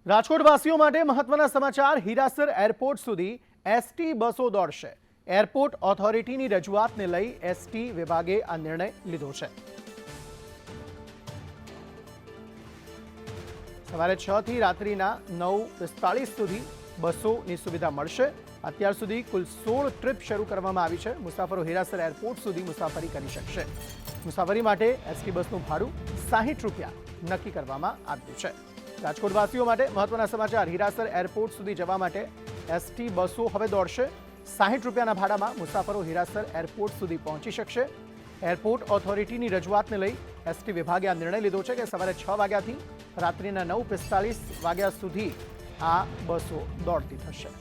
રાજકોટવાસીઓ માટે મહત્વના સમાચાર। હીરાસર એરપોર્ટ સુધી એસટી બસો દોડશે। એરપોર્ટ ઓથોરિટીની રજૂઆતને લઈ એસટી વિભાગે આ નિર્ણય લીધો છે। સવારે 6 થી રાત્રિના 9:45 સુધી બસોની સુવિધા મળશે। અત્યાર સુધી કુલ 16 ટ્રીપ શરૂ કરવામાં આવી છે। મુસાફરો હીરાસર એરપોર્ટ સુધી મુસાફરી કરી શકશે। મુસાફરી માટે એસટી બસનું ભાડું 60 રૂપિયા નક્કી કરવામાં આવ્યું છે। રાજકોટવાસીઓ માટે મહત્વના સમાચાર। હીરાસર એરપોર્ટ સુધી જવા માટે એસટી બસો હવે દોડશે। 60 રૂપિયાના ભાડામાં મુસાફરો હીરાસર એરપોર્ટ સુધી પહોંચી શકશે। એરપોર્ટ ઓથોરિટીની રજૂઆતને લઈ એસટી વિભાગે આ નિર્ણય લીધો છે કે સવારે 6 વાગ્યાથી રાત્રિના 9:45 વાગ્યા સુધી આ બસો દોડતી થશે।